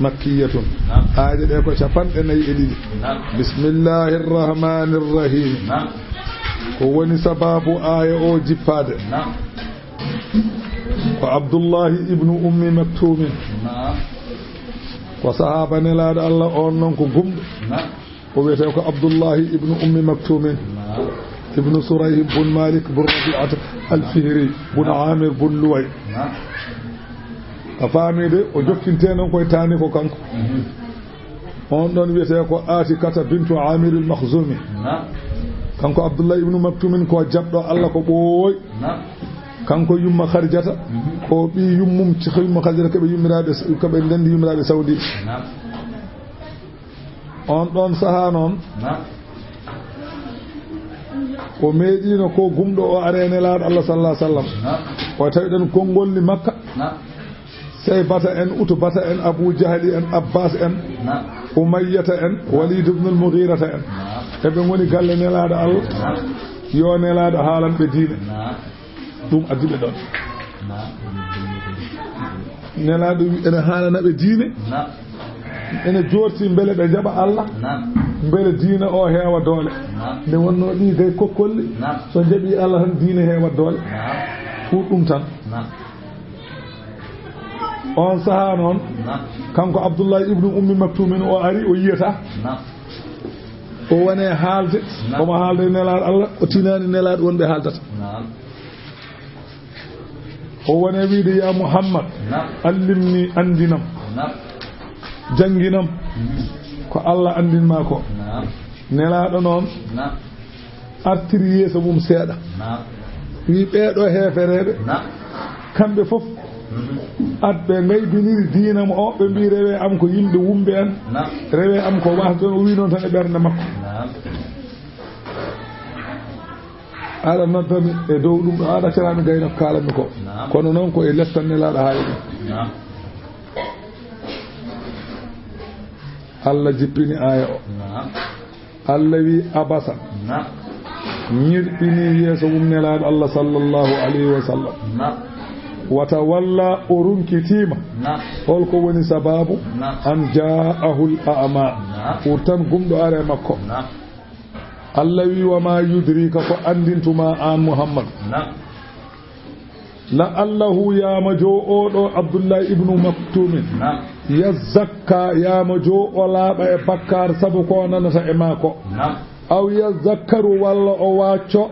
makkiyatun aaje ɗe ko capanɗe nayi e ɗiɗi bismillahi rrahmani rrahim ko woni sababu aya o jippade ko Abdullahi Ibn Oum Maktoum ko sahaba nelaaɗo Allah on noon ko gumɗo o wiyete ko Abdullahi Ibn Oum Maktoum ibnu Surayh bun Malik bun Rabi'at al-Fihri bun Amir bun Luway a faamide o jokkinte noon koye taani ko kanko on ɗon wiyete ko Atikata bintu Amir al-Makhzumi kanko Abdullah Ibn Maktoum ko jaɓɗo Allah ko ɓooy kanko yumma Kharijata ko ɓi yummum yumma Kharijata koɓe ndendi yummiraɓe Saudi on ɗon saha noon o meeɗino ko gumɗo o are nelaaɗo Allah sallallahu alaihi wasallam o tawiɗen konngolli Makka sey bata en utu bata en Abu Jahli en Abbas en Umayyata en Walid ibn al-Mughirata en eɓe ngoni galle nelaaɗo Allah yo nelaaɗo haalanɓe diine ɗum addiɓe ɗon nelaaɗo wi ene haalanaɓe diine ene joorti mbele ɓe jaɓa Allah mbele diine o heewa doole nde wonno ɗi gay kokkolli so jaɓi Allah tan diine heewa doole fu ɗum tan on saha noon kanko Abdullahi Ibnu Oum Maktoum o ari o yiyata o wone haalde omo haalde nelaaɗo Allah o tinani nelaaɗo wonɓe haaldata o wone wiide ya Muhammad allimni andinam janginam ko Allah andinma ko nelaaɗo noon artiri yeeso mum seeɗa wi ɓeeɗo heefereɓe kamɓe fof adɓe gaydiniri diinam o ɓe mbi rewe am ko yimɓe wumɓe en rewe am ko wasde o wi noon tan e ɓernde makko aɗa noddami e dow ɗum ɗo aɗa carami gayno kalanmi ko kono noon ko e lestan nelaaɗo haali ɗum Allah jippini aya o Allah wi abasa ñirɓini yeeso mum nelaaɗo Allah sallallahu alayhi wa sallam wata walla o runkitima holko woni sababu an ja'ahu al-a'ma urtan gumɗo are makko Allah wi wa ma yudrika ko andintuma an Muhammad la allahu yama jo oɗo Abdullahi Ibnu Maktoum yazakka yama jo o laaɓa e bakkar sabu ko nanata e maako aw yazakkaru walla o wacco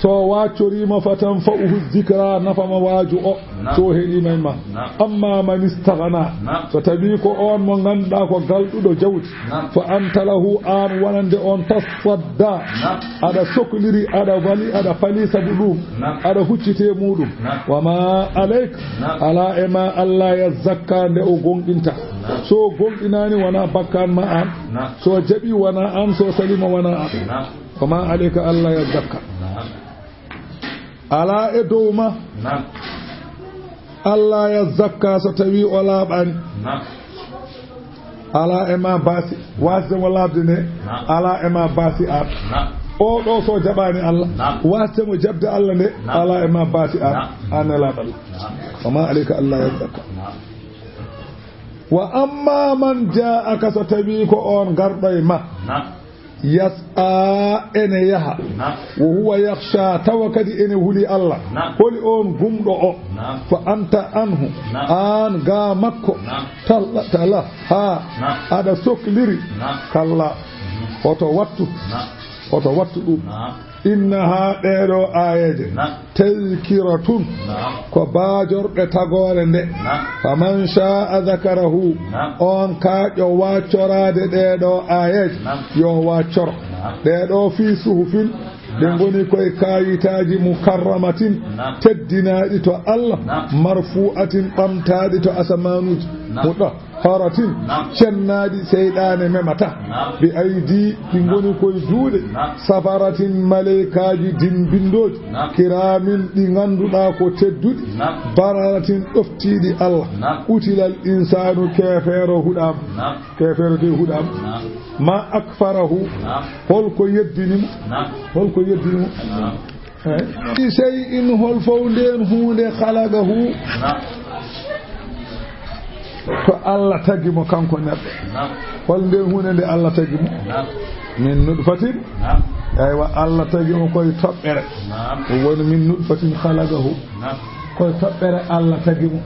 so waccorima fatan fa'uhu zikra nafama waaju o so heɗima e ma amma man istaghna so tawi ko on mo ganduɗa ko galɗuɗo jawdi fa anta lahu an wonande on tasadda aɗa sohliri aɗa wali aɗa fali sabu ɗum aɗa huccite muɗum wama aleyka ala e ma Allah yazakka nde o gonɗinta so gonɗinani wona bakkan ma an so jaɓi wona an so salima wona an wama aleyka Allah yazakka ala e dow ma Allah yazakka so tawi o laaɓani ala e ma baasi wasdemo laabde nde ala e ma baasi an o ɗo so jaɓani Allah wasdemo jabde Allah nde ala e ma baasi an nelaaɗo Allah wama aleyka Allah yazakka wa amma man ja'aka so tawi ko on garɗo e ma yas'a ene yaha wa huwa yakhsha tawa kadi ene huli Allah holi on gumɗo o fa anta anhu an ga makko tala ha aɗa sohliri kalla oto wattu ɗum innaha ɗeɗo ayeje tazkiratun ko baajorɗe tagore nde faman sha'a zakarahu on kaƴo waccorade ɗeɗo ayeje yo waccoro ɗeɗo fi suhufin ɗe goni koye kayitaji mukarramatin teddinaɗi to Allah marfu'atin ɓamtaɗi to asamanuji muɗo haratin cennaɗi seyɗane memata bi aydi ɗi goni koye juuɗe safaratin maleykaji dimbindoji kiramin ɗi ganduɗa ko tedduɗi bararatin ɗoftiɗi Allah utilal insanu kefeero de huɗama ma akfarahu holko yeddinimo shay'in hol fow nden hunde khalaqahu to Allah tagi mo kanko neɗɗo hol nden hunde nde Allah tagi mo min nutfatin aywa Allah tagi mo koye toɓɓere o woni min nutfatin halagahu koye toɓɓere Allah tagi mo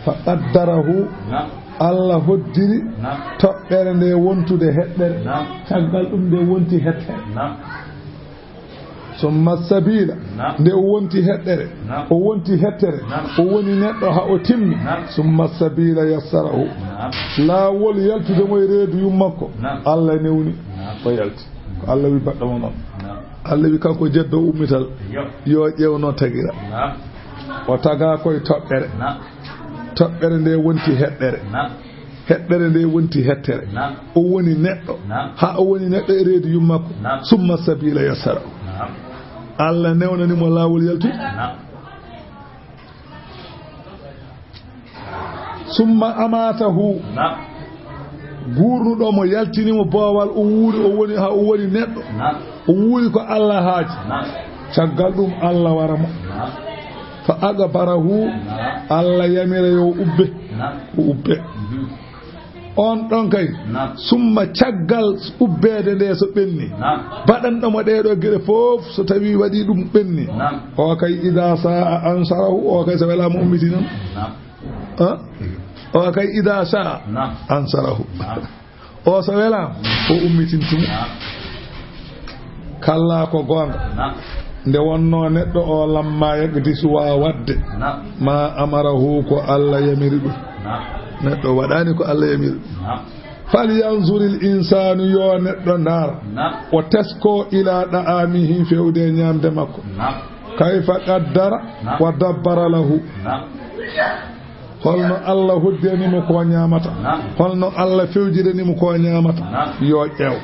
fa qaddarahu Allah hoddiri toɓɓere nde wontude heɗɗere caggal ɗum nde wonti heɗɗere summa sabila nde o wonti heɗɗere o wonti hettere o woni neɗɗo ha o timmi summa sabila yassarahu laawol yaltude mo e reedu yummakko Allah newni o yalti ko Allah wi baɗɗomo noon Allah wi kanko jeddo ummital yo ƴewno tagira o taga koye toɓɓere toɓɓere nde wonti heɗɗere heɗɗere nde wonti hettere o woni neɗɗo ha o woni neɗɗo e reedu yummakko summa sabila yassarahu Allah newnanimo laawol yaltude summa amatahu gurnuɗomo yaltinimo boowal o wuuri o woni ha o woni neɗɗo o wuuri ko Allah haaji caggal ɗum Allah waramo fa agabarahu Allah yamira yo ubbe o ubbe on ɗon kay summa caggal ubbede nde so ɓenni baɗanɗomo ɗeɗo geɗe fof so tawi waɗi ɗum ɓenni o kay ida saa ansarahu o kay so welama ummiti noon o kay ida saa ansarahu o so welama o ummitintimo kalla ko gonga nde wonno neɗɗo o lamma yagdi suwa wadde ma amarahu ko Allah yamiri ɗum neɗɗo waɗani ko Allah yamiri falyanzuril insanu yo neɗɗo ndaara o tesko ila ɗa'amihi fewde ñamde makko kayfa qaddara wa dabbara lahu holno Allah hoddenimo ko ñamata holno Allah fewjiranimo ko ñamata yo ƴeew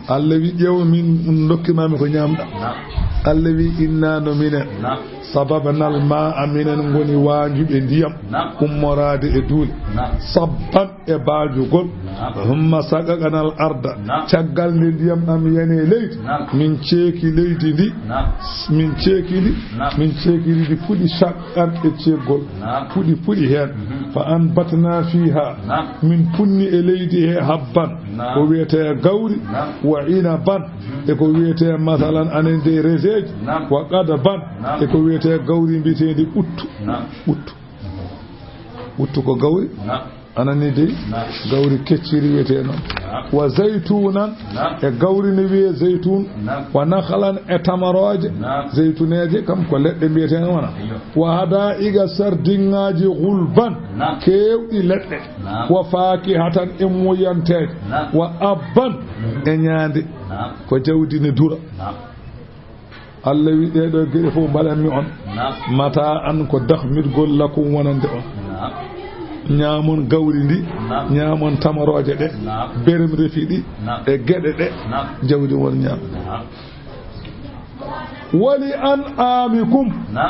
Allah wi ƴeew min dokkimami ko ñamɗa Allah wi inna no minen sababnal ma'a minen goni waajuɓe ndiyam ummorade e duule sabban e baajugol humma saqaqanal arda caggal nde ndiyam ɗam yani leydi min ceeki leydi ndi min ceeki ndi fuɗi saqqan e ceegol fuɗi heen fa anbatna fiha min punni e leydi he habban ko wiyete gawri wa inaban e ko wiyete masalan anen de reseji wa qadaban e ko wiyete gawri mbiteedi ɓuttu ko gawri anani de gawri kecciri wiyete noon wa zaytunan e gawri ne wiye zaytun wa nakhalan e tamaroje zaytuneje kam ko leɗɗe mbiyete wona wa hada'iga sardinŋaji gulban kewɗi leɗɗe wa fakihatan e muyanteje wa abban e ñaande ko jawdi ne dura Allah wi ɗeɗo geɗe fof mbaɗanmi on mata an ko dahmirgol lakum wonande on ñaamon gawri ndi ñaamon tamaroje ɗe berem refi ɗi e geɗe ɗe jawdi won ñaam wali an amikum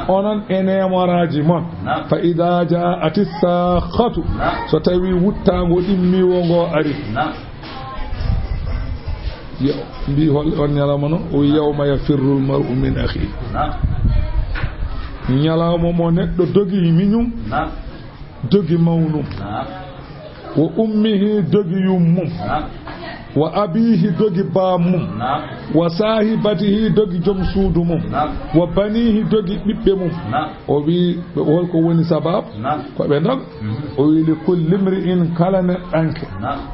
onon e nemoraji mon fa ida jaati sakhatu so tawi wuttago ɗimmiwo ngo ari mbi hol on ñalawma noon o yawma yafirru lmar'u min akhi ñalawma mo neɗɗo dogi miñum dogi mawnum wa ummihi dogi yummum wa abihi dogi baamum wa sahibatihi dogi joom suudu mum wa banihi dogi ɓiɓɓe mum o wi holko woni sabab ko ɓe dog o wi li kulli imri'in kala neɗɗanke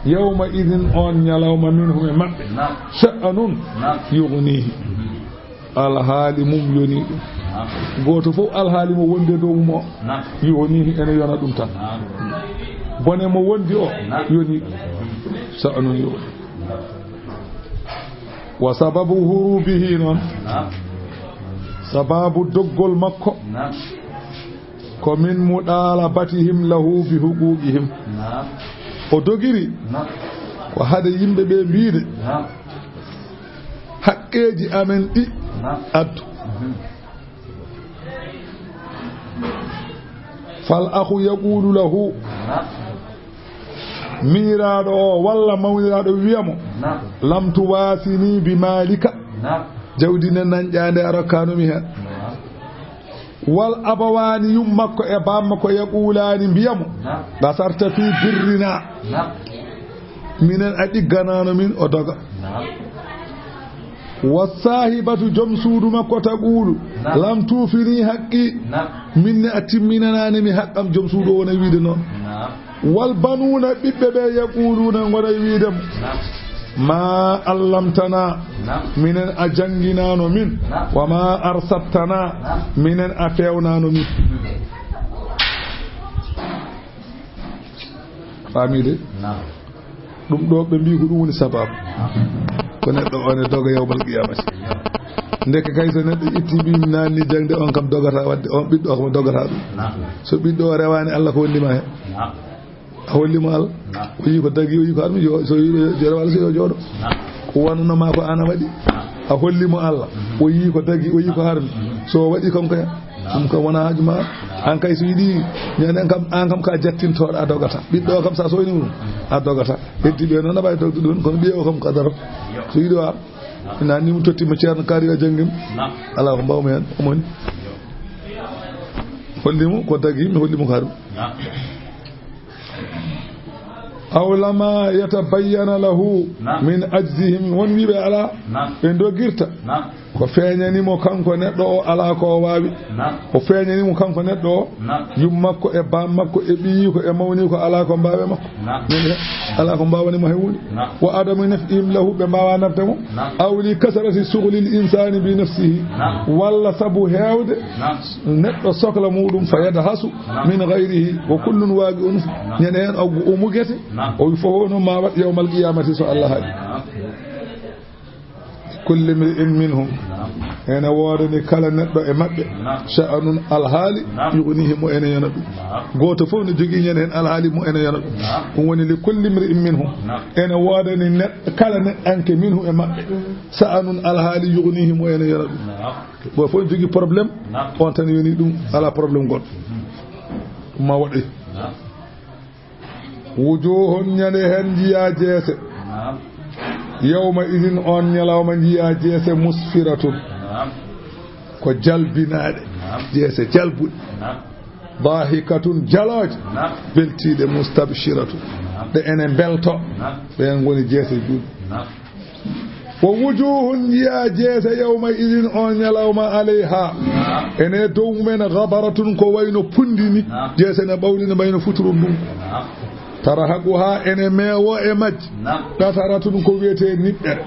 yawma idin on ñalawma minhum e maɓɓe sha'anun yughnihi alhaali mum yoni ɗum goto fof alhaali mo wondi e dow mum o yughnihi ene yona ɗum tan bone mo wondi o yoni sha'anun yughni wa sababu hurubihi noon sababu doggol makko ko min muɗalabatihim lahu bi huquqihim o dogiri ko hade yimɓe ɓe mbiide haqqeji amen ɗi addu fal akhu yaqulu lahu miiraɗo o walla mawniraɗo wiyamo lam tuwasini bi malika jawdi ne nanƴande a rokkanumi hen wal abawani yummakko e bammakko yaqulani mbiyamo basarta fi birrina minen a ɗigganano min o doga wasahibatu joom suudu makko taqulu lam tufini haqqi minne a timminanani mi haqqam joom suudu o wona wiide noon wal banuna ɓiɓɓe ɓe yaquluna gona wiidemo ma allamtana minen a janginano min wa ma arsattana minen a fewnano min famide ɗum ɗo ɓe mbi ko ɗum woni sababu ko neɗɗo one doga yawmal qiyamati ndeke kay so neɗɗo itti ɓi nanni jangde on kam dogata wadde on ɓiɗɗo o komo dogata ɗum so ɓiɗɗo o rewani Allah ko hollima he a hollimo Allah o yi ko dagi o yi ko armi so jere walla so yo jooɗo ko wonnoma ko ana waɗi a hollimo Allah o yi ko dagi o yi ko harmi so waɗi kom kaya ɗum kam wona haaju ma an kay so yiɗi ñanden kam an kam ka jattintoɗo a dogata ɓiɗɗo kam sa soyni ɗum a dogata heddiɓe noon aɓa dogdude ɗum kono ɓiye o kam kadara so yiɗi wa nani mo tottima ceerno kaari o janggim ala ko mbawmi hen omoni hollimo ko dagi mi hollimo ko harmi aw lama yatabayyana lahu min ajzihim won wiɓe ala ɓe dogirta ko feeñanimo kanko neɗɗo o ala ko wawi o feeñanimo kanko neɗɗo o yummakko e bam makko e ɓiyi ko e mawni ko ala ko mbawe makko min ala ko mbawanimo hewuni wa adamu naf'ihim lahu ɓe mbawa naftemo aw li kasarati suhlil insani bi nafsihi walla sabu hewde neɗɗo sohla muɗum fa yadhasu min gayrihi wa kullun waagi on ñande hen o mugete o wi fof no ma wat yawmal qiyamati so Allah haaɗi kulli mri'in minhum ene woodani kala neɗɗo e maɓɓe sha'anun alhaali yugnihi mo ene yana ɗum goto fof ne jogii ñande hen alhaali mo ene yana ɗum ɗum woni li kulli mri'in minhum ene woodani neɗɗo kala neɗɗanke minhu e maɓɓe sha'anun alhaali yugnihi mo ene yana ɗum bo fof ne jogii probléme on tan yoni ɗum ala probléme goɗɗo ma waɗi wujuhun ñande hen jiya jeese yawma idin on ñalawma jiya jeese musfiratun ko jalbinaɗe jeese jalbuɗe dahikatun jaloje beltiɗe mustabshiratun ɗe ene belto ɓen goni jeese juɗe wo wujuhun jiya jeese yawma idin on ñalawma alayha ene dow mumen gabaratun ko wayno pundini jeese ne ɓawli ne mayno futuro ndum tarahaquha ene meewo e majji ɗataratun ko wiyete niɓɓere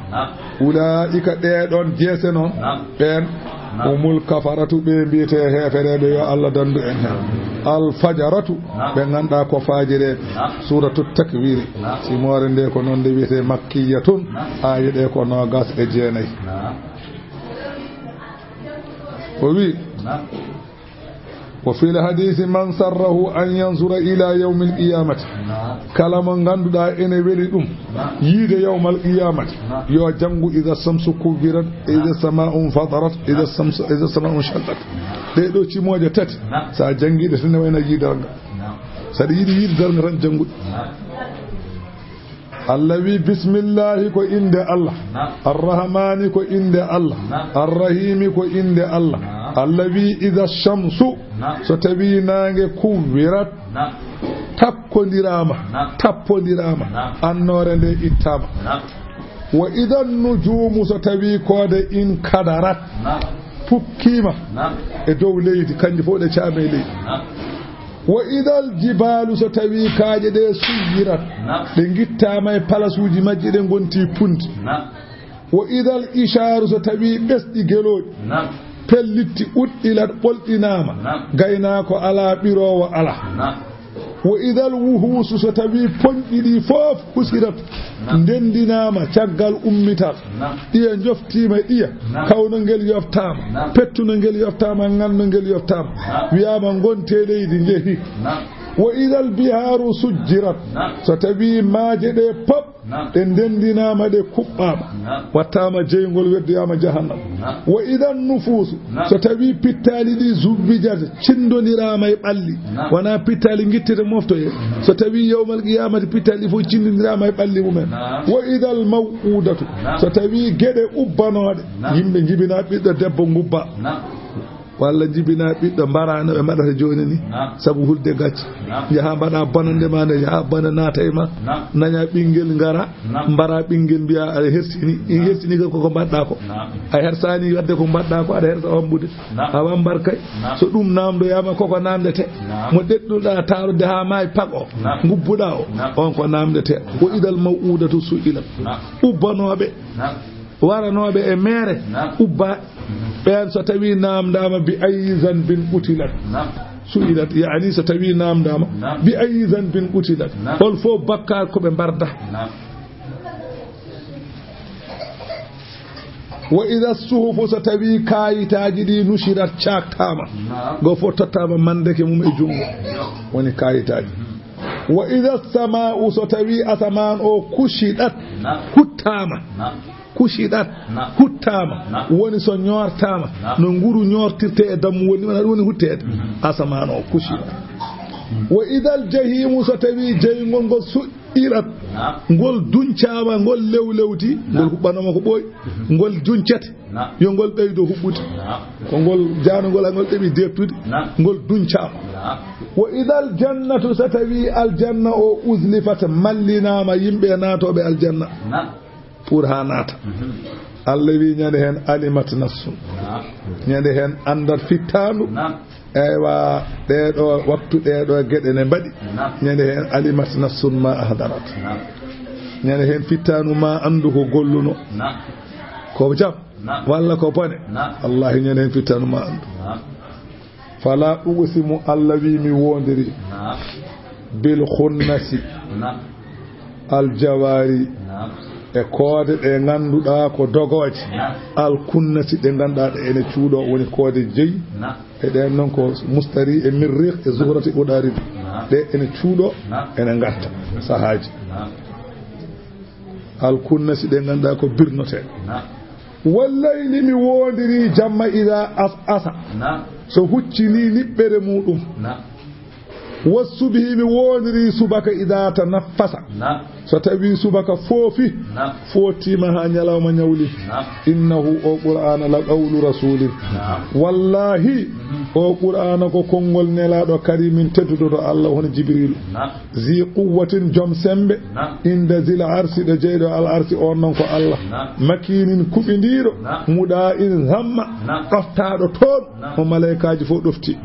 ulaika ɗeɗon jeese noon ɓen umul kafaratu ɓe mbiyete hefereɓe yo Allah dandu en hen alfajaratu ɓe ganduɗa ko fajireɓe suratu takwiri simore nde ko noon nde wiyete makkiyatun aye ɗe ko nogas e jeenayyi o wi وفي الحديث من سره أن ينظر إلى يوم القيامة كلام غندودا إن ولي يد يوم القيامة يو جنغو إذا الشمس كورت إذا السماء انفطرت إذا السماء انشقت دو تي موجه تات سا جنغي دسن وينا يدرغ سدي يد درغ ران جنغو الذي بسم الله كو إند الله الرحمن كو إند الله الرحيم كو إند الله الذي إذا الشمس ستبي نانغ كورت tappo dirama annore nde ittama wa idha nujumu ستبي kode in kadarat pukkima e dow leydi kanji fo de caame leydi wa idal jibalu so tawi kaaje ɗe suyirat ɗe gittama e palasuji majji ɗe gonti punti wa idal isharu so tawi ɓesɗi geloɗi pellitti uɗɗilat ɓolɗinama gaynako ala ɓirowo ala wa idal wuhusu so tawi poñɗiɗi fof husirat ndendinama caggal ummitat ɗiya joftima ɗiya kawno ngel yoftama pettuno ngel yoftama ganno ngel yoftama wiyama gonte leydi jeehi wa idal biharu sujjirat so tawi maaje ɗe pop ɗe ndendinama ɗe kuɓɓama wattama jeygol weddoyama jahannam wa idan nufusu so tawi pittali ɗi zubbijata cindonirama e ɓalli wona pittali guittete moftoye so tawi yawmal qiyamati pittali ɗi fof cindinirama e ɓalli mumen wa idal maw'udatu so tawi gueɗe ubbanoɗe yimɓe jibina ɓiɗɗo debbo gubba walla jibina ɓiɗɗo mbarano ɓe mbaɗata joni ni saabu hulde gacce jaaha mbaɗa bonande ma nde jaaha bona naata e ma naña ɓinguel ngara mbara ɓinguel mbiya aɗa hersini koko mbaɗɗa ko a hersani wadde ko mbaɗɗa ko aɗa hersa wambude a wambar kay so ɗum namdoyama koko namdete mo ɗeɗɗuɗa tarude ha maayi pago gubbuɗa o on ko namdete o idal maw'udatu su'ilat ubbanoɓe waranoɓe e mere ubba ɓen so tawi namdama bi ayi zanbin qutilat su'ilat yani so tawi namdama bi ayi zanbin qutilat hol fof bakkar koɓe mbarda wa ida suhufu so tawi kayitaji ɗi nushirat caktama go fof tottama mandeke mum e jungo woni kayitaji wa ida sama'u so tawi asaman o kushiɗat huttama kushiɗat huttama woni so ñortama no nguru ñortirte e dammu woni woni huttede asaman o kushiɗat wa idal jahimu so tawi jeygol ngol su'irat ngol duncama ngol lewlewti ngol huɓɓanoma ko ɓooyi ngol duncete yo ngol ɓeydo huɓɓude ko ngol janugol a ngol ɗeɓi deptude ngol duncama wa idal jannatu so tawi aljanna o uslifat mallinama yimɓe naatoɓe aljanna pour ha naata Allah wi ñande hen alimat nafsun ñande hen andat fittandu eywa ɗeɗo wattu ɗeɗo gueɗe ne mbaɗi ñande hen alimat nafsun ma ahdarat ñande hen fittanu ma andu ko golluno ko jam walla ko bone wallahi ñande hen fittanu ma andu fala uqsimu Allah wi mi wondiri bil khunnasi al jawari e koode ɗe ngannduɗaa ko dogoje alkunnati ɗe ngannduɗaa ɗe ene cuuɗo woni koode jeyi e ɗen noon ko mustari e mirriq e zuhrati ɓuɗari ɗe ene cuuɗo ene ngatta sahaaji alkunnati ɗe ngannduɗaa ko birnoteɗe wallayli mi wondiri jamma ida asa so huccini niɓɓere muɗum wassubihi mi wondiri subaka ida tanaffasa so tawi subaka foofi footima ha ñalawma ñawli innahu o qur'ana la qawlu rasulin wallahi o qur'ana ko konngol nelaɗo karimin tedduɗo to Allah hono jibrilu zi quwwatin joom sembe inda zil arsi ɗo jeyɗo al arsi on noon ko Allah makinin kuɓidiɗo muɗa in hamma ɗoftaɗo toon mo malaikaji fof ɗofti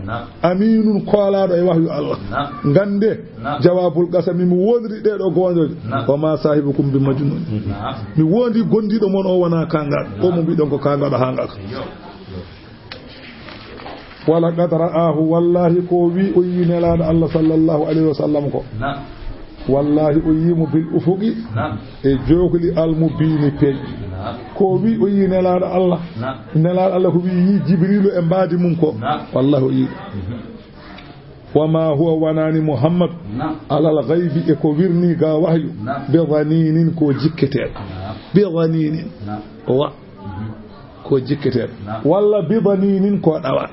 aminun koolaɗo e wahyu Allah gande jawabul qasami mi wondiri ɗeɗo gonjoje o ma sahibukum bi majnun mi wondi gondiɗo mon o wona kangal o mo mbiɗon ko kangaɗo ha ngaka wala qad ra'ahu wallahi ko wi o yi nelaɗo Allah sallallahu alayhi wa sallam ko wallahi o yimo bil ufuqi e jogli almubini peƴƴi ko wi o yi nelaɗo Allah ko wi yi jibrilu e mbadi mum ko wallahi o yi wama huwa wanani muhammad alal ghaibi e ko wirni ga wahyu bi dhaninin ko jikketeɗo bi dhaninin wa ko jikketeɗo walla bi dhaninin ko ɗawa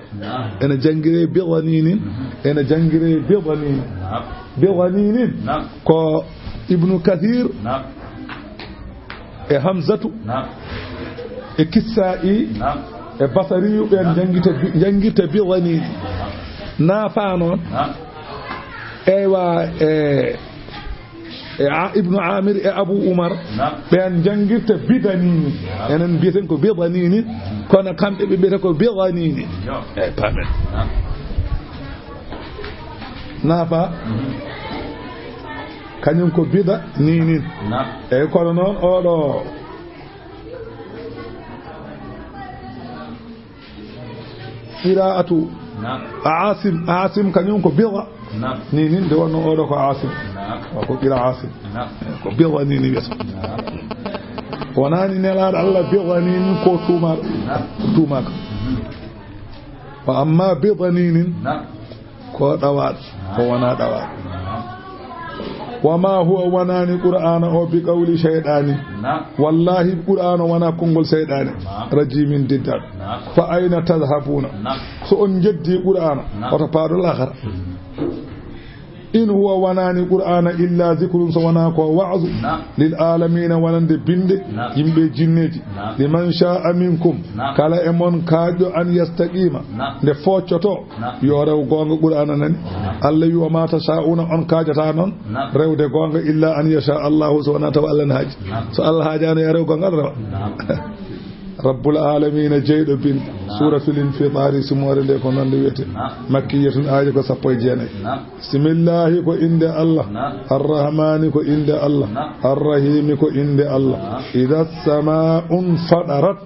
ene jangire bi dhaninin ene jangire bi dhaninin bi dhaninin ko ibnu kathir e hamzatu e kissa'i e basariyu ɓen jangirta bi dhaninin naafa noon eywa ibnu amir e abou oumar ɓen jangirta bidanini enen mbiyeten ko bidanini kono kamɓe ɓe mbiyata ko bidanini eyyi pamen naafa kañum ko bida ninin eyyi kono noon oɗo qira'atu asim kañum ko bida ninin nde wonno oɗo ko asim ko qira asim ko bida nini wiyata wonani nelaɗo Allah bida ninin ko tumaka wa amma bida ninin ko ɗawaɗo ko wona ɗawaɗo wama huwa wanani qur'ana o bi qawli shaytani wallahi qur'ana wana kongol shaytani rajimin diddal fa ayna tadhhabuna so on jeddi qur'ana oto paado l'akhara in huwa wanani qur'ana illa zikrun so wana ko wa'zu lil alamin wanande binde yimbe jinneji liman sha'a minkum kala e mon kaajo an yastaqima nde foccoto yo rew gonga qur'ana nani Allah wi wa ma tasha'una on kaajata non rewde gonga illa an yasha Allah so wana taw Allah haaji so Allah haajano ya rew gonga rewa rabbul alamin jeydo bin suratul infitar sumore de ko non de wete makkiyatun aaje ko sappo e jeenay bismillah ko inde Allah arrahman ko inde Allah arrahim ko inde Allah idha samaa'un fadarat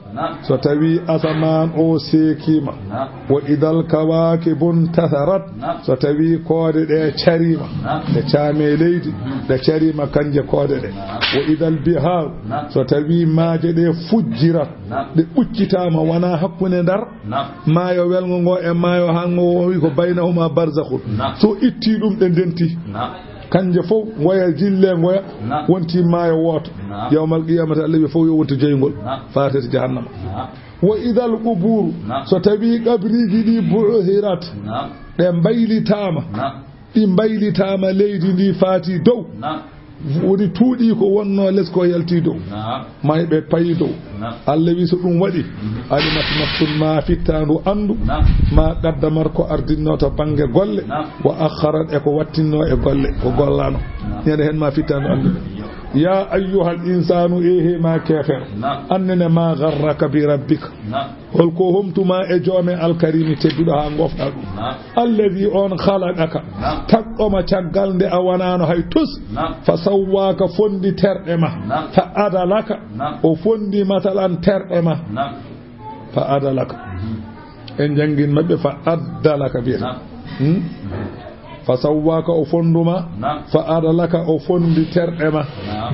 so tawi asaman o sekima wa idal kawakibun tatharat so tawi koode de charima de chame leydi de charima kanje koode de wa idal bihar so tawi maaje de fujjirat de ɓuccitama wona hakkunde ndar maayo welgo ngo e maayo hango wi ko baynahuma barzakhun so itti ɗum ɗe ndenti kanje fof ngoya jille ngoya wonti maayo woto yawmal qiyamata Allah wi fof yo wonto joygol fatete jahannama wa idal qubur so tawi qabriji ɗi bu'thirat ɗe mbaylitama leydi ndi faati dow woni tuuɗi ko wonno les ko yalti dow mayɓe payi dow Allah wi so ɗum waɗi alimat nafsun ma fittandu andu ma qaddamar ko ardinno to bange golle wa akharat e ko wattinno e golle ko gollano ñande hen ma fittandu andu ya ayyuhal insanu ehe ma kefer annene ma gharraka bi rabbika holko homtuma e joome alkarimi tedduɗo ha gofɗa ɗum alladhi on khalaqaka taqqoma caggal nde a wonano hay tus fa sawwaka fondi terɗe ma fa adalaka o fondi matalan terɗe ma fa adalaka en jangin mabɓe fa addalaka biyata fa sawwaka o fonduma fa adalaka o fondi terɗe ma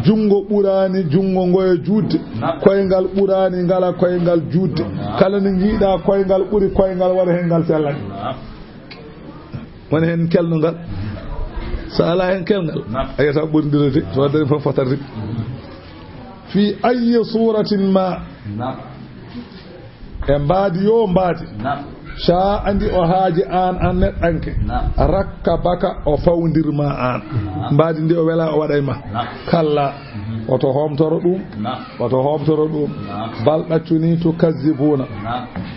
jungo ɓurani jungo ngoye juutde koyngal ɓurani ngala koyngal juutde kala ne jiiɗa koyngal ɓuri koyngal wona hen ngal sellani wona hen kelnugal so ala hen kelngal ayata ɓurdirde so waddani fof fotarde fi ayyi suratin ma e mbaadi yo mbaadi sha andi o haaji an neɗɗanke rakka baka o fawdirma an mbaadi ndi o wela o waɗayma kalla oto homtoro ɗum bal ɗaccuni to kazzibuna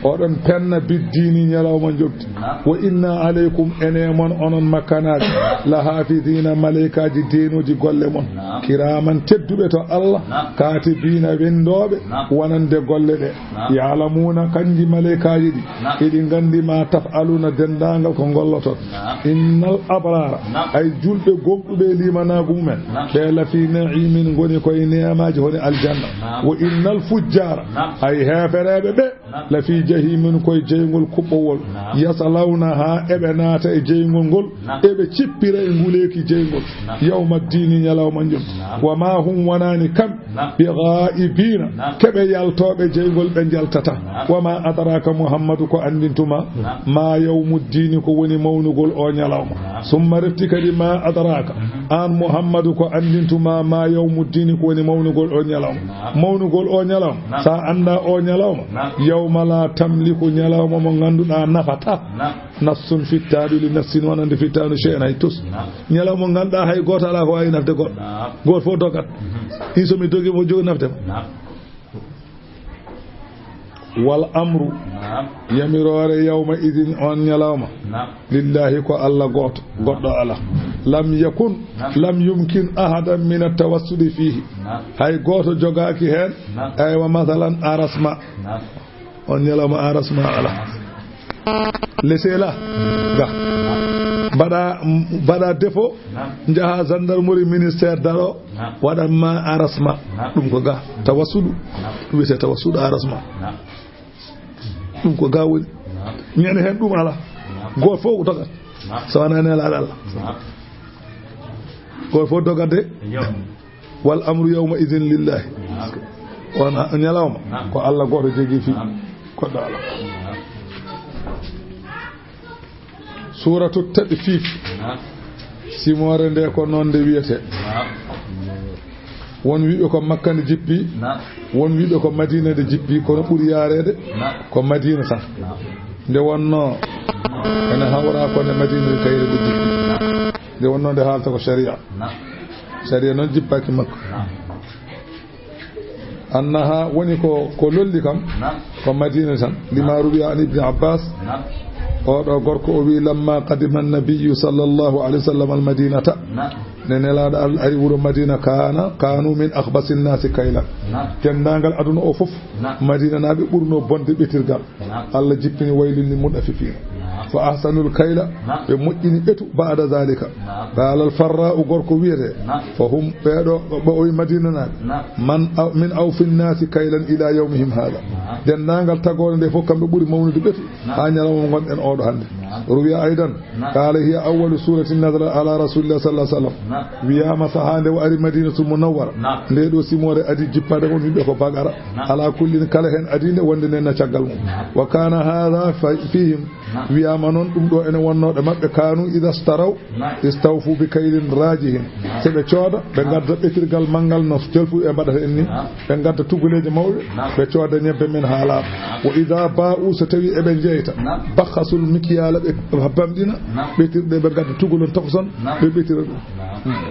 oɗon penna biddini ñalawma jogti wa inna aleykum ene mon onon makkanaji la hafidina malaikaji deenoji golle mon kiraman tedduɓe to Allah katibina windoɓe wonande golle ɗe yalamuna kanji malaikaji ɗi iɗi gandi ma tafaluna dendagal ko golloton innal abrara ay julɓe gomɗuɓe limanagu mumen ɓe lafi naimin goni koye neyamaji hone aljanna wa innal fujjara ay hefereɓe ɓe lafi jahimin koye jeygol kuɓɓowol yasalawna ha eɓe naata e jeygol ngol eɓe cippira e nguleki jeygol yawma dini ñalawma jum wa ma hum wonani kam bi ghaibina keɓe yaltoɓe jeygol ɓe jaltata wa ma adraka muhammadu ko andintuma ma yawmuddini ko woni mawnugol o ñalawma summa refti kadi ma adraka an muhammadu ko andintuma ma yawmuddini ko woni mawnugol o ñalawma sa anda o ñalawma yawma la tamliku ñalawma mo ganduɗa nafata nafsun fittaɗu li nafsin wonande fittanu cheikh hay tus ñalawma mo ganduɗa hay goto ala ko wawi nafde goɗɗo goto fof dogat in somi dogi mo jogi naftema wal amru yamirore yawma idin on ñalawma lillahi ko Allah goto goɗɗo ala lam yumkin ahadan min at-tawassuli fihi hay goto jogaki hen aywa masalan arasma on ñalawma arasma ala lesela ga baɗa défaut jaha gendarmerie ministère daro waɗanma arasma ɗum ko ga tawassudu ɗum wiyete tawassudu arasma ɗum ko ga woni ñande hen ɗum ala goto fof ko dogat so wona nelaɗo Allah goto fof dogadde wal amru yawma idin lillahi on ñalawma ko Allah goto jogui fi koɗɗo ala suratu tadfif simore nde ko noon nde wiyete won wiɓe ko Makka nde jippi won wiɓe ko Madina nde jippi kono ɓuuri yarede ko Madina tan nde wonno ene hawra ko nde Madina nde kayre nde jippi nde wonnode haalta ko sharia sharia noon jippaki makko annaha woni ko lolli kam ko madina tan lima ruwiya an ibni abbas oɗo gorko o wi lamma qadima annabiyu sallllahu alayhi wa sallam almadinata ne nelaaɗo Allah ari wuro madina kanu min akhbasi nnasi kaylan dendagal aduna o fof madina naaɓe ɓurno bonde ɓetirgal Allah jippini waylini muɗafifiina fa ahsanul kayla ɓe moƴƴini ɓetu ba'da zalika qala al farra'u gorko wiyete fa hum ɓeeɗo ɓe oyi madina naaɓe min awfi nnasi kaylan ila yawmihim hada dendagal tagore nde fof kamɓe ɓuri mawnude ɓetu ha ñalawma gonɗen oɗo hannde ruwiya aydan qala hiya awwalu surati nazala ala rasulillah sallallahu alaihi wasallam wiyama sahande o ari madinatul munawwara nde ɗo simore adi jippade on yimɓe ko bagara ala kullin kala hen adinde wonde nenna caggal mum wa kana hadha fihim wiyama noon ɗum ɗo ene wonnoɗe mabɓe kanu ida staraw istawfu bi kaylin rajihin seɓe cooda ɓe gadda ɓetirgal manggal no jolfu e mbaɗata en ni ɓe gadda tuguleji mawɓe ɓe cooda ñebbe men ha laaɓa wa ida ba'u so tawi eɓe jeyta bakhasul mikyala ɓe bamɗina ɓetirɗe ɓe gadda tugulon tokoson ɓe ɓetira ɗum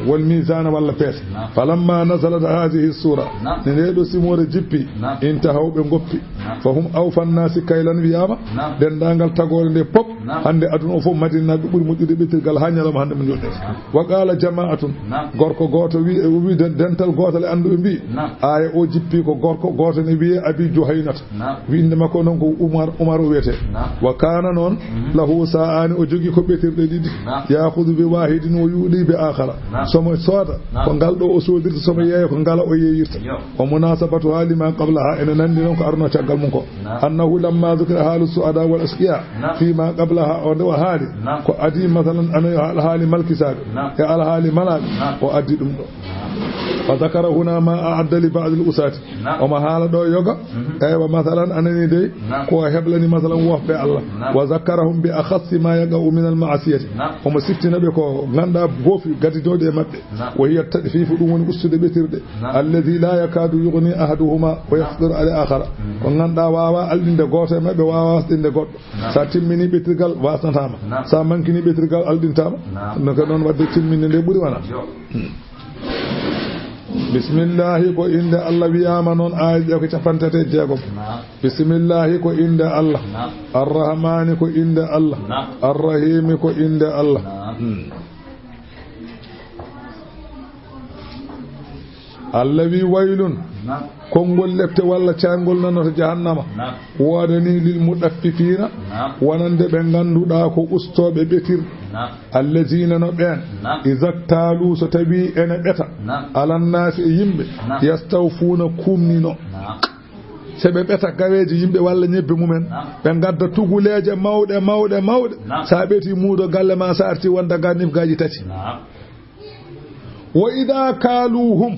wal misana walla peese falamma nazalat hadihi sura ne ndeɗo simore jippi intahaw ɓe goppi fa hum awfa nnasi kaylan wiyama dendagal tagore nde pop hande aduna o fof madina ɓe ɓuuri moƴƴude ɓettirgal ha ñalama hande mo joɗɗete wa qala jama'atun gorko goto wi dental gotal e anduɓe mbi aya o jippi ko gorko goto ne wiye abi juhaynata winde makko noon ko umar o wiyete wa kana noon lahu sa'ani o jogui ko ɓetirɗe ɗiɗi yahudu bi wahidin o yuuɗi bi akhara somo sooda ko ngal ɗo o sodirta somo yeeya ko ngala o yeeyirta o munasabatu halima qablaha ene nandi noon ko arno caggal mum ko annahu lamma dhukira halu su'ada wal asqiya fima qablaha o nde o haali ko adi masalan ana haali malkisaɓe e alhaali malaɓe o addi ɗum ɗo fa zakara huna ma a'adda li ba'd al-usati oma haala ɗo yoga eywa masalan anani dey ko heblani masalan wofɓe Allah wa zakarahum bi akhassi ma yaqa'u min al-ma'asiyati omo siftinaɓe ko ganda goofi gadidode e maɓɓe wa hiya tadfifu ɗum woni ustude ɓetirɗe alladhi la yakadu yughni ahaduhuma wa yaqdiru ala akhara ko ganda wawa aldinde goto e maɓɓe wawa wasɗinde goɗɗo sa timmini ɓetirgal wasnatama sa mankini ɓetirgal aldintama no ko noon wadde timminde nde ɓuuri wana bismillahi ko inde Allah wiyama noon aya ko capantete jeegom bismillahi ko inde Allah arrahmani ko inde Allah arrahimi ko inde Allah Allah wi waylun konngol lepte walla caangol nanoto jahannama wodani lil muɗaffifina wonande ɓe ganduɗa ko ustoɓe ɓetirɗe allazina no ɓen isaktalu so tawi ene ɓeta alannasi e yimɓe yastawfuna kumnino seɓe ɓeta gaweji yimɓe walla ñebbe mumen ɓe gadda tuguleje mawɗe sa ɓeti muudo galle ma sa arti wonda ga nifgaji tati wa ida kaluhum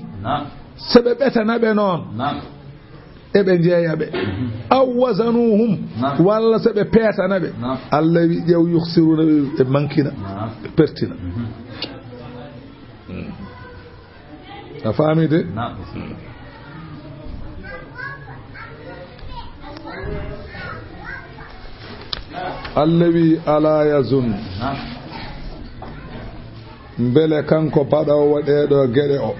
seɓe ɓetanaɓe noon eɓe jeeyaɓe aw wazanuhum walla seɓe peetanaɓe Allah wi ƴew yukhsiruna ɓe mankina ɓe pertina a faami de Allah wi ala yazun mbele kanko paɗowo ɗeɗo geɗe o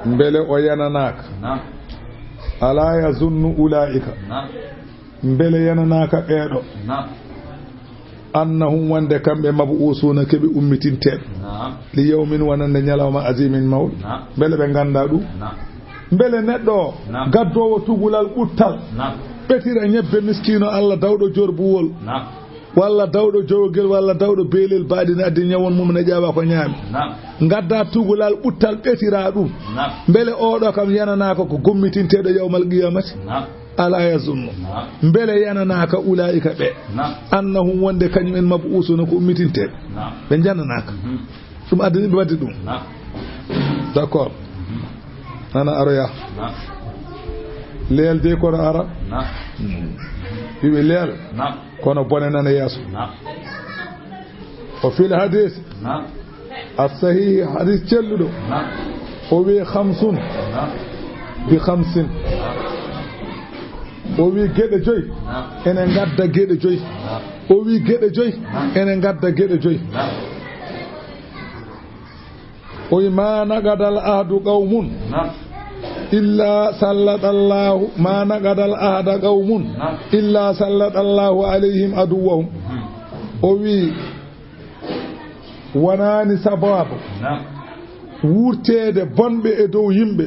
mbele o yananaka ala yazunnu ulaika mbele yananaka ɓeeɗo annahum wonde kamɓe mab'usuna keɓe ummitinteɓe li yawmin wonande ñalawma azimin mawɗo mbele ɓe ganda ɗum mbele neɗɗo o gaddowo tugulal ɓuttal ɓetira ñebbe miskino Allah dawɗo jorbuwol walla dawɗo jowgel walla dawɗo beelel baɗine addi ñawon mum ne ƴawa ko ñaami gadda tugulal ɓuttal ɓetira ɗum mbele oɗo kam yananaka ko gommitinteɗo yawmal qiyamati ala yazunnu mbele yananaka ulaika ɓe annahum wonde kañumen mab'usuna ko ummitinteɓe ɓe jananaka ɗum addani ɓe waddi ɗum d'accord nana aroya leel de kono ara wiɓe leel kono bone nana yeeso o fil hadis as-sahih hadis celluɗo o wi 50 bi 50 o wi geɗe joyi ene gadda geɗe joyi o wi geɗe joyi ene gadda geɗe joyi o wi ma nagadal ahdu qawmun illa salladallahu ma nagadal ahda qawmun illa salladallahu alayhim aduwahum o wi wonani sababu wurtede bonɓe e dow yimɓe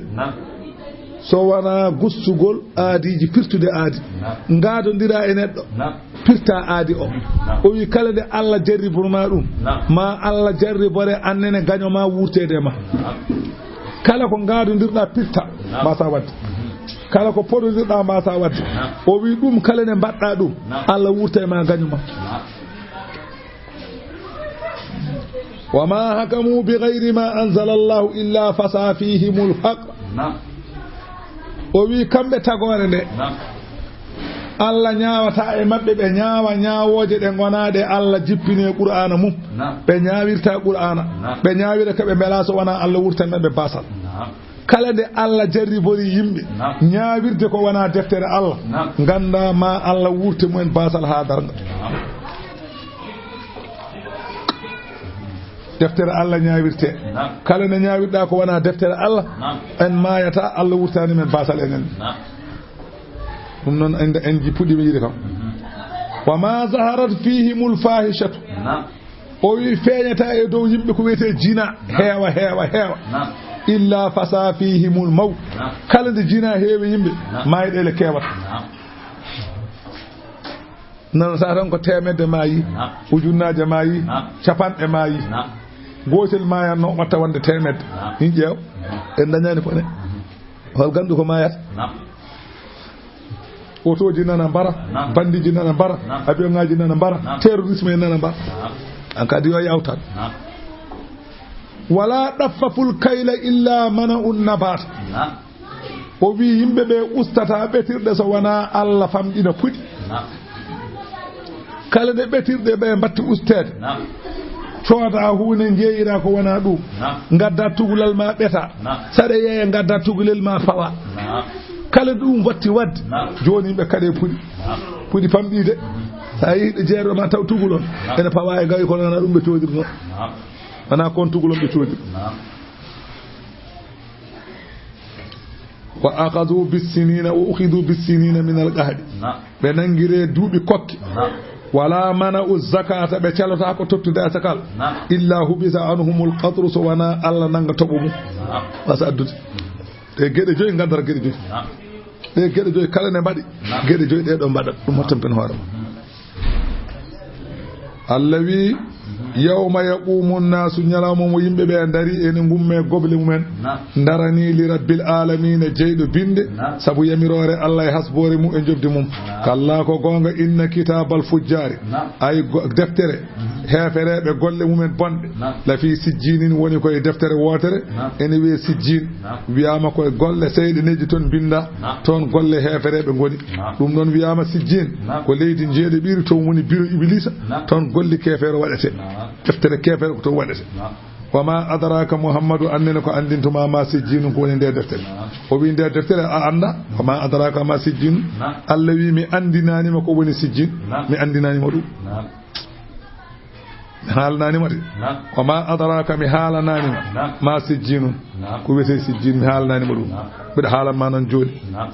so wona gustugol aadiji pirtude aadi ngaadodira e neɗɗo pirta aadi o wi kala nde Allah jarriborma ɗum ma Allah jarribore annene gaño ma wurtede ma kala ko ngaadodirɗa pirta mbasa wadde kala ko poɗodirɗa mbasa wadde o wi ɗum kala nde mbaɗɗa ɗum Allah wurta ma gaño ma wa ma hakamu bi gayri ma anzala Allahu illa fasa fihimul haqq o wi kamɓe tagore nde Allah ñaawata e maɓɓe ɓe ñaawa ñaawoje ɗe gonaɗe Allah jippine qur'ana mum ɓe ñaawirta qur'ana ɓe ñaawira ko ɓe mbela so wona Allah wurtanɓe basal kala nde Allah jarribori yimɓe ñaawirde ko wona deftere Allah ganda ma Allah wurte mumen basal ha darga deftere Allah ñaawirte kala nde ñaawirɗa ko wona deftere Allah en mayata Allah wurtani men basal enen ɗum noon en puɗɗi mi yiɗi kam wa ma zaharat fihimul fahishatu o wi feeñata e dow yimɓe ko wiyete jina heewa illa fasa fihimul mawt kala nde jina heewi yimɓe mayɗele kewata non sa tan ko temedde mayi ujunnaje mayi capanɗe mayi gotel mayanno watta wonde temedde hin ƴeew en dañani ko ne hol gandu ko mayata otoji nana mbara bandiji nana mbara avion-ngaji nana mbara terrorisme en nana mbara an kadi yo yawtan wala ɗaffaful kayla illa mana un nabata o wi yimɓe ɓe ustata ɓetirɗe so wona Allah famɗina puɗi kala nde ɓetirɗe ɓe mbatti ustede cooda hunde jeeyira ko wona ɗum gadda tugulal ma ɓeta saɗa yeeya gadda tugulel ma fawa kala ɗum watti wadde joni yimɓe kaɗe puɗi famɗide sa yiɗe jeeroɗo ma taw tugulon ene pawa e gawi ko nana ɗum ɓe codirno wona kon tugulon ɓe codir wa akhadhu bisinina wa ukhidu bisinina min alqahdi ɓe nangire duuɓi kokki wala mana zakata ɓe calata ko tottude asakal illa hubisa anhumul qatru so wona Allah nanga toɓo mum wasa addude ɗe geɗe joyi gaddata geɗe joyi ɗe geɗe joyi kala ne mbaɗi geɗe joyi ɗeɗo mbaɗat ɗum hottanpen hoore ma Allah wi yawma yaqumu nnasu ñalawma mo yimɓe ɓe dari ene gumme goble mumen darani li rabbil alamina jeyɗo binde saabu yamirore Allah e hasbore mum e jobdi mum kalla ko gonga inna kitabal fujjari ay deftere hefereɓe golle mumen bonɗe la fi sijjinin woni koye deftere wotere ene wiye sijjin wiyama koye golle seyɗeneji toon binda toon golle hefereɓe goni ɗum ɗon wiyama sijjin ko leydi jeeɗe ɓiri toon woni biro iblisa toon golli kefere waɗete deftere kefere ko toon waɗete wama adraka muhammadu annene ko andintuma ma sijjinu ko woni nde deftere o wi nde deftere a anda wama adraka ma sijjinu Allah wi mi andinanima ko woni sijjin mi andinanima ɗum mi haalananima de wama adraka mi haalananima ma sijjinu ko wiyete sijjin mi haalananima ɗum mbiɗa haalanma noon joni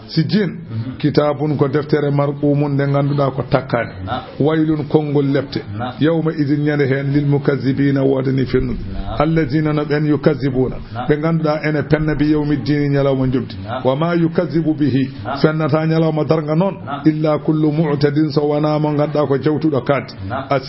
sijjin kitabun ko deftere marqumun nde ganduɗa ko takkani waylun konngol lepte yawma idin ñande hen lil mukazzibina wodani fennude allazina no ɓen yukazzibuna ɓe ganduɗa ene penna bi yawmiddini ñalawma jobdi wama yukazzibu bihi fennata ñalawma darga noon illa kullu mu'tadin so wona mo ganduɗa ko jawtuɗo kadde